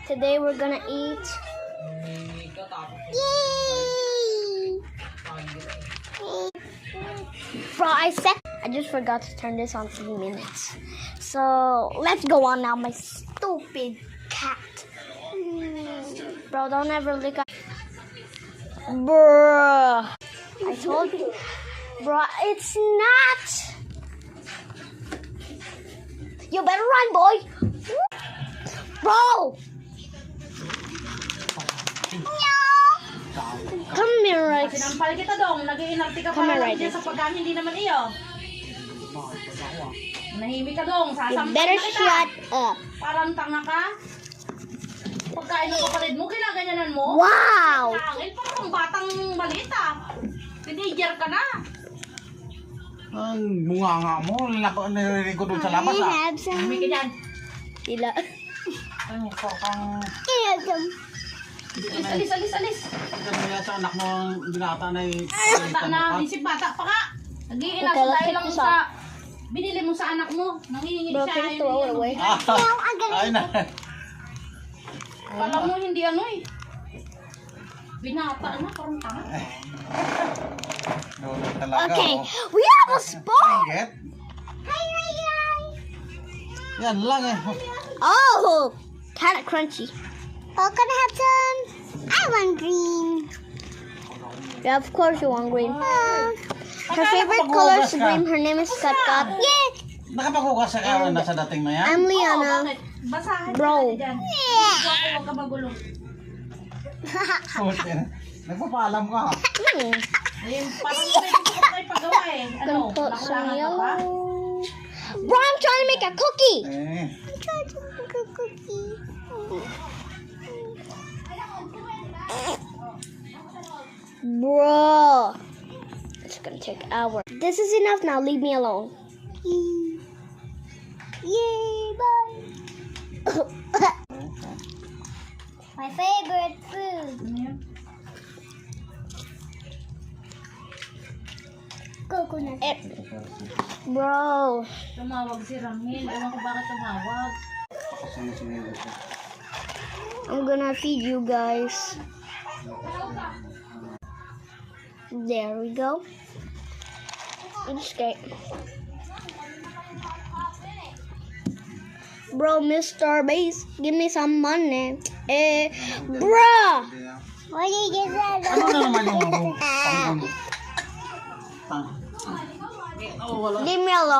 Today we're gonna eat. Yay! Bro, I just forgot to turn this on 3 minutes. So let's go on now, my stupid cat. Bro, don't ever lick up. Bruh. I told you. Bro, it's not. You better run, boy. Bro. Come here, Rex. Sinampal kita dong. Nag-iinarti ka Come para here, lang Rex. dyan sa pagkain. Hindi naman iyo. Nahimik ka dong. You Sasampal better na kita. shut up. Parang tanga ka. Pagkain ng kapatid mo, kinaganyanan mo. Wow. Langit, parang batang balita. Teenager ka na. Ang bunga mo, narinig ko doon sa labas I ah. have some. Nahimik ka dyan. Sila. Ay, kang I have some. Alis. ito nila sa anak mo ang binata na Bata na, isip bata pa ka. Nag-iinas Okay, let's dahil pick lang this sa binili mo sa anak mo. Nangihingi Bro, siya. can you throw it away? Ay na. Kala mo hindi ano eh. Binata na, parang tanga. Doon talaga. Okay, oh. we have a spoon. Get? Yan lang eh. Oh, kind of crunchy. Oh, can I have some? I want green. Yeah, of course you want green. Her favorite color is green. Her name is Katkat. Yeah. Nakapaghugas sa kawan na sa dating mo yan? I'm Oo, Liana. bakit? Basahin Bro. ka dyan. Huwag ka magulo. Puti na. Nagpapaalam ka. Ayun, parang pwede ko kayo pagawa eh. Ano, Gonna put some nakulangan ka pa? yellow. Bro, I'm trying to make a cookie. Eh. I'm trying to make a cookie. Bro, it's gonna take hours. This is enough now. Leave me alone. Yay, bye. My favorite food. Ano yun? Coconut. Bro. Tumawag si Ramil. Ewan ko bakit tumawag. I'm gonna feed you guys. There we go. Escape. Bro, Mr. Beast, give me some money. Bro! What did you get Ano na naman yung pang... Leave me alone.